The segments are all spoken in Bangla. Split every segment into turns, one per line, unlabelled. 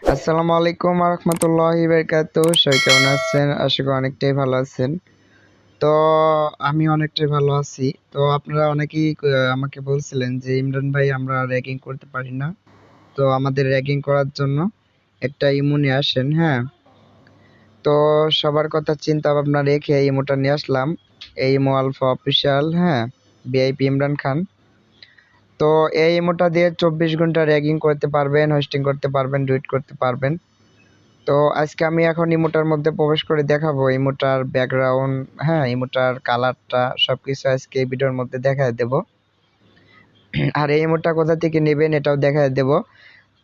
আসসালামু আলাইকুম রহমতুল্লাহি বারকাতুহ। সবাই কেমন আছেন? আশা করি অনেকটাই ভালো আছেন। তো আমি অনেকটাই ভালো আছি। তো আপনারা অনেকেই আমাকে বলছিলেন যে ইমরান ভাই আমরা র্যাগিং করতে পারি না। তো আমাদের র্যাগিং করার জন্য একটা ইমো নিয়ে আসেন, হ্যাঁ। তো সবার কথা চিন্তা ভাবনা রেখে এই ইমোটা নিয়ে আসলাম। এই ইমো আলফা অফিসিয়াল, হ্যাঁ, ভিআইপি ইমরান খান। তো এই ইমোটা দিয়ে 24 ঘন্টা র্যাগিং করতে পারবেন, হোস্টিং করতে পারবেন, ডুইট করতে পারবেন। তো আজকে আমি এখন ইমোটার মধ্যে প্রবেশ করে দেখাবো ইমোটার ব্যাকগ্রাউন্ড, হ্যাঁ, ইমোটার কালারটা সবকিছু আজকে এই ভিডিওর মধ্যে দেখায় দেব। আর এই ইমোটা কোথা থেকে নেবেন এটাও দেখায় দেব।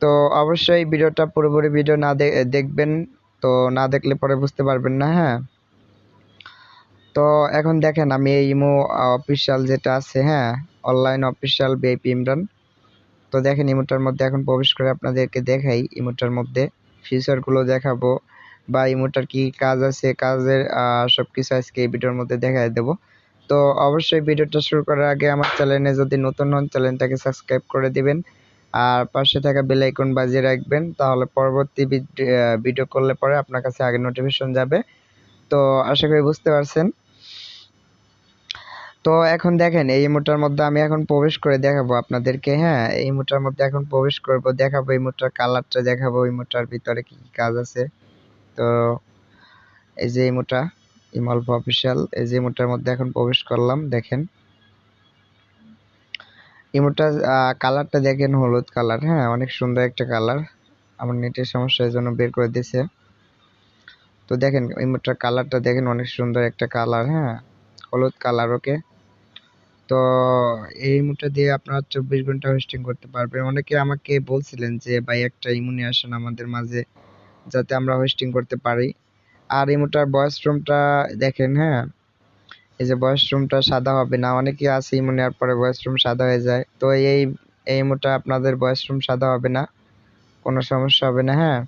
তো অবশ্যই ভিডিওটা পুরোপুরি ভিডিও না দেখবেন, তো না দেখলে পরে বুঝতে পারবেন না, হ্যাঁ। তো এখন দেখেন আমি এই ইমো অফিসিয়াল যেটা আছে, হ্যাঁ, অনলাইন অফিসিয়াল ভিআইপি ইমরান। তো দেখেন ইমোটার মধ্যে এখন প্রবেশ করে আপনাদেরকে দেখাই, ইমোটার মধ্যে ফিচারগুলো দেখাবো বা ইমোটার কি কাজ আছে, কাজের সবকিছু আজকে এই ভিডিওর মধ্যে দেখায় দেব। তো অবশ্যই ভিডিওটা শুরু করার আগে আমার চ্যানেলে যদি নতুন হন চ্যানেলটাকে সাবস্ক্রাইব করে দিবেন আর পাশে থাকা বেল আইকন বাজিয়ে রাখবেন, তাহলে পরবর্তী ভিডিও করলে পরে আপনার কাছে আগে নোটিফিকেশন যাবে। তো আশা করি বুঝতে পারছেন। তো এখন দেখেন এই ইমোটার মধ্যে আমি এখন প্রবেশ করে দেখাবো আপনাদেরকে, হ্যাঁ, এই ইমোটার মধ্যে এখন প্রবেশ করব, দেখাবো ইমোটার কালারটা, দেখাবো ইমোটার ভিতরে কি কি কাজ আছে। তো এই যে ইমোটা ইমলভ অফিসিয়াল, এই যে ইমোটার মধ্যে এখন প্রবেশ করলাম। দেখেন ইমোটার কালারটা দেখেন, হলুদ কালার, হ্যাঁ, অনেক সুন্দর একটা কালার। আমার নেটের সমস্যা এই জন্য বের করে দিয়েছে। তো দেখেন ইমোটার কালারটা দেখেন, অনেক সুন্দর একটা কালার, হ্যাঁ, হলুদ কালার। ওকে, তো এই ইমোটা দিয়ে আপনারা 24 ঘন্টা হোস্টিং করতে পারবেন। অনেকে আমাকে বলছিলেন যে ভাই একটা ইমো নিয়ে আসেন আমাদের মাঝে, যাতে আমরা হোস্টিং করতে পারি। আর ইমোটার ভয়েস রুমটা দেখেন, হ্যাঁ, এই যে ভয়েস রুমটা সাদা হবে না, অনেকে আছে ইমো নেওয়ার পরে ভয়েস রুম সাদা হয়ে যায়। তো এই ইমোটা আপনাদের ভয়েস রুম সাদা হবে না, কোনো সমস্যা হবে না, হ্যাঁ।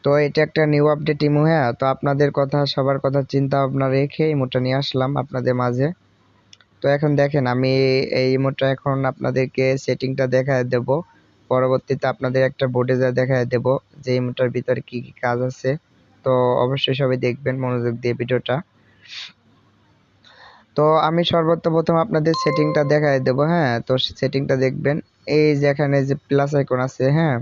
তো এটা একটা নিউ আপডেট ইমো, হ্যাঁ। তো আপনাদের কথা, সবার কথা চিন্তা ভাবনা রেখে ইমোটা নিয়ে আসলাম আপনাদের মাঝে। তো এখন দেখেন আমি এই ইমোটা এখন আপনাদেরকে সেটিংটা দেখায় দেব। পরবর্তীতে আপনাদের একটা বোর্ডে যা দেখায় দেব যে ইমোটার ভিতরে কি কি কাজ আছে। তো অবশ্যই সবাই দেখবেন মনোযোগ দিয়ে ভিডিওটা। তো আমি সর্বপ্রথম আপনাদের সেটিংটা দেখায় দেব, হ্যাঁ। তো সেটিংটা দেখবেন, এই যে এখানে যে প্লাস আইকন আছে, হ্যাঁ।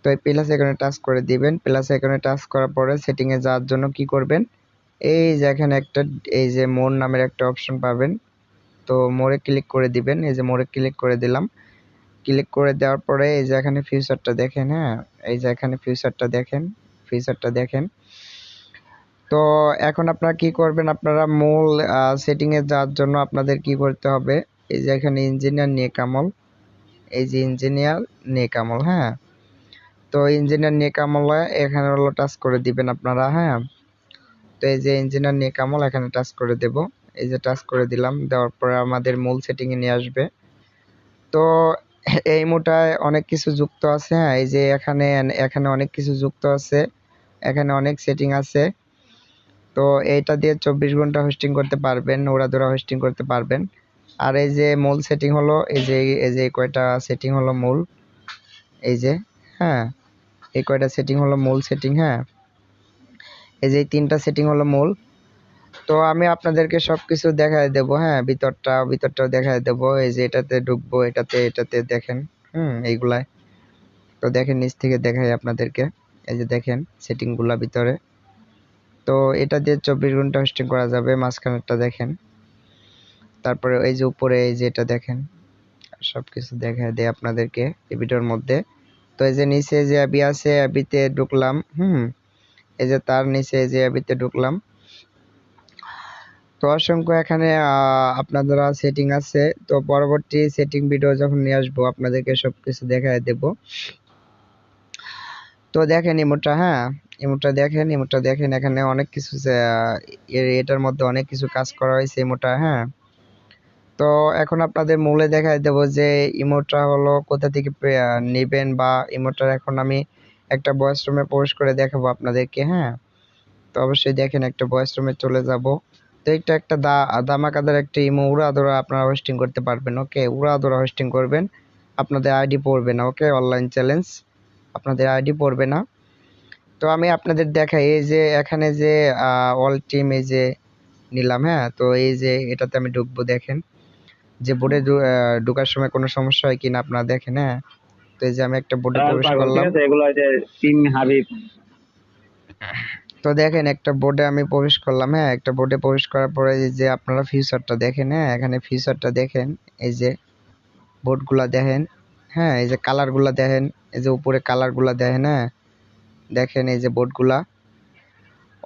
তো এই প্লাস আইকনে টাচ করে দিবেন। প্লাস আইকনে টাচ করার পরে সেটিংয়ে যাওয়ার জন্য কি করবেন, এই যে এখানে একটা, এই যে মোর নামের একটা অপশন পাবেন। তো মোড়ে ক্লিক করে দিবেন। এই যে মোড়ে ক্লিক করে দিলাম। ক্লিক করে দেওয়ার পরে এই যে এখানে ফিচারটা দেখেন, হ্যাঁ, এই যে এখানে ফিচারটা দেখেন, ফিচারটা দেখেন। তো এখন আপনারা কি করবেন, আপনারা মূল সেটিংয়ে যাওয়ার জন্য আপনাদের কি করতে হবে, এই যে এখানে ইঞ্জিনিয়ার নিয়ে কামল, এই যে ইঞ্জিনিয়ার নিয়ে কামল, হ্যাঁ। তো ইঞ্জিনিয়ার নিয়ে কামল এখানে হলো টাচ করে দিবেন আপনারা, হ্যাঁ। তো এই যে ইঞ্জিনিয়ার নিয়ে কামল এখানে টাচ করে দেব। এই যে টাচ করে দিলাম, দেওয়ার পরে আমাদের মূল সেটিংয়ে নিয়ে আসবে। তো এই মোটায় অনেক কিছু যুক্ত আছে, হ্যাঁ, এই যে এখানে এখানে অনেক কিছু যুক্ত আছে, এখানে অনেক সেটিং আছে। তো এইটা দিয়ে 24 ঘন্টা হোস্টিং করতে পারবেন, উড়াধুরা হোস্টিং করতে পারবেন। আর এই যে মূল সেটিং হলো এই যে কয়টা সেটিং হলো মূল, এই যে, হ্যাঁ, এই কয়টা সেটিং হলো মূল সেটিং, হ্যাঁ। এই যে তিনটা সেটিং হলো মূল। তো আমি আপনাদেরকে সবকিছু দেখায় দেব, হ্যাঁ, ভিতরটাও দেখায় দেব। এই যে এটাতে ঢুকবো, এটাতে দেখেন, এইগুলাই। তো দেখেন নিচ থেকে দেখাই আপনাদেরকে, এই যে দেখেন সেটিংগুলা ভিতরে। তো এটা দিয়ে 24 ঘন্টা হোস্টিং করা যাবে। মাঝখানেরটা দেখেন, তারপরে এই যে উপরে এই যে এটা দেখেন, সবকিছু দেখায় দেয় আপনাদেরকে এই ভিডিওর মধ্যে। তো এই যে নিচে যে অ্যাবি আছে, অ্যাবিতে ঢুকলাম, এই যে তার নিচে এই যে অ্যাবিতে ঢুকলাম। তো অসংখ্য এখানে আপনারা সেটিং আছে। তো পরবর্তী সেটিং ভিডিও যখন নিয়ে আসবো আপনাদেরকে সবকিছু দেখায় দেব। তো দেখেন ইমোটা, হ্যাঁ, ইমোটা দেখেন এখানে অনেক কিছু এটার মধ্যে অনেক কিছু কাজ করা হয়েছে ইমোটা, হ্যাঁ। তো এখন আপনাদের মূলে দেখায় দেব যে ইমোটা হলো কোথা থেকে নেবেন, বা ইমোটার এখন আমি একটা ভয়েস রুমে প্রবেশ করে দেখাবো আপনাদেরকে, হ্যাঁ। তো অবশ্যই দেখেন একটা ভয়েস রুমে চলে যাব। তো এটা একটা ধামাকাদার একটা ইমো, উড়াধুরা আপনারা হোস্টিং করতে পারবেন। ওকে, উড়াধুরা হোস্টিং করবেন আপনাদের আইডি পড়বে না। ওকে, অনলাইন চ্যালেঞ্জ, আপনাদের আইডি পড়বে না। তো আমি আপনাদের দেখাই, এই যে এখানে যে অল টিম এই যে নিলাম, হ্যাঁ। তো এই যে এটাতে আমি ঢুকবো, দেখেন যে বোর্ডে ঢোকার সময় কোনো সমস্যা হয় কিনা আপনারা দেখেন, হ্যাঁ। তো এই যে আমি একটা বোর্ডে প্রবেশ করলাম।
ঠিক আছে, এগুলো যে টিম হাবিব।
তো দেখেন একটা বোর্ডে আমি প্রবেশ করলাম, হ্যাঁ। একটা বোর্ডে প্রবেশ করার পরে এই যে আপনারা ফিউচারটা দেখেন, হ্যাঁ। এখানে ফিউচারটা দেখেন, এই যে বোর্ডগুলা দেখেন, হ্যাঁ। এই যে কালারগুলা দেখেন, এই যে উপরে কালারগুলা দেখেন, হ্যাঁ। দেখেন এই যে বোর্ডগুলা,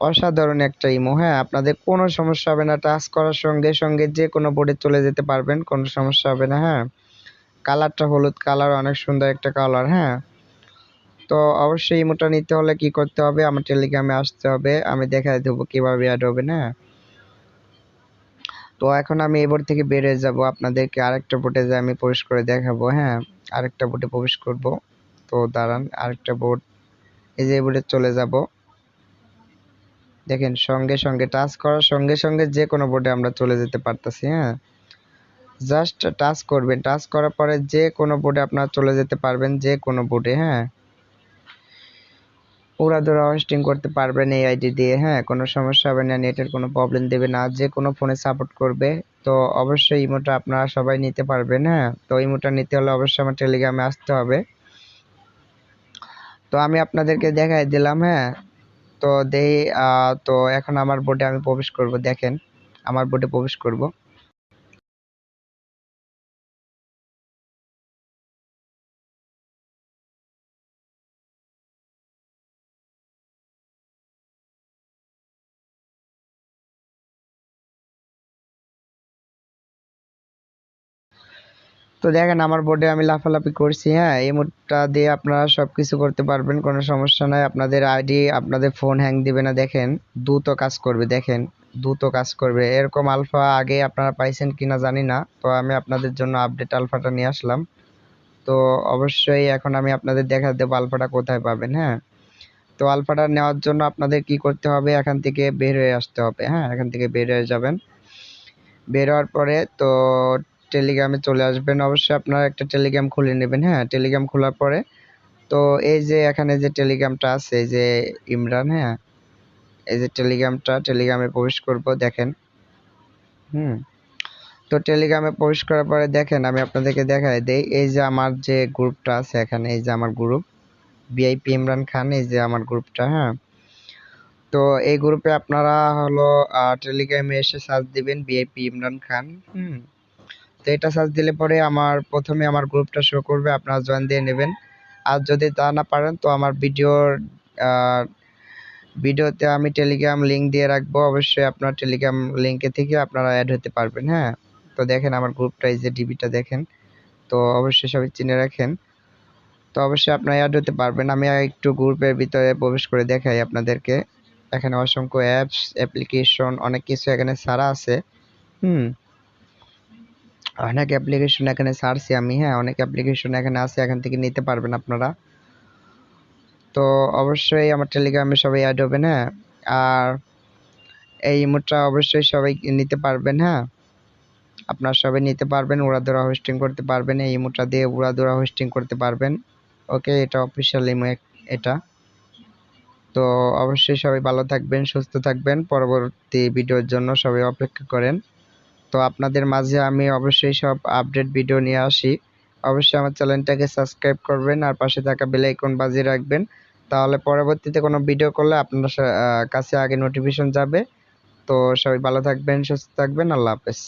অসাধারণ একটা ইমো, হ্যাঁ। আপনাদের কোনো সমস্যা হবে না, টাচ করার সঙ্গে সঙ্গে যে কোনো বোর্ডে চলে যেতে পারবেন, কোনো সমস্যা হবে না, হ্যাঁ। কালারটা হলুদ কালার, অনেক সুন্দর একটা কালার, হ্যাঁ। তো অবশ্যই ইমোটা নিতে হলে কি করতে হবে, আমার টেলিগ্রামে আসতে হবে, আমি দেখাই দেবো কিভাবে অ্যাড হবে না। তো এখন আমি এই বোর্ড থেকে বের হয়ে যাব, আপনাদেরকে আরেকটা বোর্ডে যে আমি প্রবেশ করে দেখাবো, হ্যাঁ। আরেকটা বোর্ডে প্রবেশ করব। তো দাঁড়ান, আরেকটা বোর্ড, এই যে এই বোর্ডে চলে যাব। দেখেন সঙ্গে সঙ্গে টাচ করার সঙ্গে সঙ্গে যে কোনো বোর্ডে আমরা চলে যেতে পারতেছি, হ্যাঁ। জাস্ট টাচ করবেন, টাচ করার পরে যে কোনো বোর্ডে আপনারা চলে যেতে পারবেন, যে কোনো বোর্ডে, হ্যাঁ। উড়াধুরা হোস্টিং করতে পারবেন এই আইডি দিয়ে, হ্যাঁ। কোনো সমস্যা হবে না, নেটের কোনো প্রবলেম দেবে না, যে কোনো ফোনে সাপোর্ট করবে। তো অবশ্যই ইমোটা আপনারা সবাই নিতে পারবেন, হ্যাঁ। তো ইমোটা নিতে হলে অবশ্যই আমার টেলিগ্রামে আসতে হবে। তো আমি আপনাদেরকে দেখাই দিলাম, হ্যাঁ। তো দেই, তো এখন আমার বোর্ডে আমি প্রবেশ করব, দেখেন আমার বোর্ডে প্রবেশ করব। তো দেখেন আমার বোর্ডে আমি লাফালাফি করছি, হ্যাঁ। এই মোডটা দিয়ে আপনারা সব কিছু করতে পারবেন, কোনো সমস্যা নাই। আপনাদের আইডি, আপনাদের ফোন হ্যাং দিবে না, দেখেন দ্রুত কাজ করবে, দেখেন দ্রুত কাজ করবে। এরকম আলফা আগে আপনারা পাইছেন কিনা জানি না, তো আমি আপনাদের জন্য আপডেট আলফাটা নিয়ে আসলাম। তো অবশ্যই এখন আমি আপনাদের দেখা দেবো আলফাটা কোথায় পাবেন, হ্যাঁ। তো আলফাটা নেওয়ার জন্য আপনাদের কি করতে হবে, এখান থেকে বের হয়ে আসতে হবে, হ্যাঁ। এখান থেকে বের হয়ে যাবেন, বের হওয়ার পরে তো টেলিগ্রামে চলে আসবেন। অবশ্যই আপনারা একটা টেলিগ্রাম খুলে নেবেন, হ্যাঁ। টেলিগ্রাম খোলার পরে তো এই যে এখানে যে টেলিগ্রামটা আছে, এই যে ইমরান, হ্যাঁ। এই যে টেলিগ্রামে প্রবেশ করব, দেখেন। তো টেলিগ্রামে প্রবেশ করার পরে দেখেন আমি আপনাদেরকে দেখাই দেই, এই যে আমার যে গ্রুপটা আছে এখানে, এই যে আমার গ্রুপ ভিআইপি ইমরান খান, এই যে আমার গ্রুপটা, হ্যাঁ। তো এই গ্রুপে আপনারা হলো টেলিগ্রামে এসে সার্চ দিবেন ভিআইপি ইমরান খান, তো এটা সার্চ দিলে পরে আমার প্রথমে আমার গ্রুপটা শো করবে, আপনারা জয়েন দিয়ে নেবেন। আর যদি তা না পারেন তো আমার ভিডিওতে আমি টেলিগ্রাম লিঙ্ক দিয়ে রাখবো, অবশ্যই আপনার টেলিগ্রাম লিঙ্কে থেকে আপনারা অ্যাড হতে পারবেন, হ্যাঁ। তো দেখেন আমার গ্রুপটা, এই যে ডিবিটা দেখেন, তো অবশ্যই সবাই চিনে রাখেন। তো অবশ্যই আপনারা অ্যাড হতে পারবেন। আমি একটু গ্রুপের ভিতরে প্রবেশ করে দেখাই আপনাদেরকে। এখানে অসংখ্য অ্যাপস, অ্যাপ্লিকেশন, অনেক কিছু এখানে ছাড়া আছে, অনেক অ্যাপ্লিকেশন এখানে ছাড়ছি আমি, হ্যাঁ। অনেক অ্যাপ্লিকেশন এখানে আছে, এখান থেকে নিতে পারবেন আপনারা। তো অবশ্যই আমার টেলিগ্রামে সবাই অ্যাড হবেন, হ্যাঁ। আর এই ইমোটটা অবশ্যই সবাই নিতে পারবেন, হ্যাঁ। আপনারা সবাই নিতে পারবেন, উড়াধুরা হোস্টিং করতে পারবেন, এই ইমোটটা দিয়ে উড়াধুরা হোস্টিং করতে পারবেন। ওকে, এটা অফিসিয়াল ইমো এটা। তো অবশ্যই সবাই ভালো থাকবেন, সুস্থ থাকবেন, পরবর্তী ভিডিওর জন্য সবাই অপেক্ষা করেন। তো আপনাদের মাঝে আমি অবশ্যই সব আপডেট ভিডিও নিয়ে আসি। অবশ্যই আমার চ্যানেলটাকে সাবস্ক্রাইব করবেন আর পাশে থাকা বেল আইকন বাজিয়ে রাখবেন, তাহলে পরবর্তীতে কোনো ভিডিও করলে আপনার কাছে আগে নোটিফিকেশন যাবে। তো সবাই ভালো থাকবেন, সুস্থ থাকবেন, আল্লাহ হাফেজ।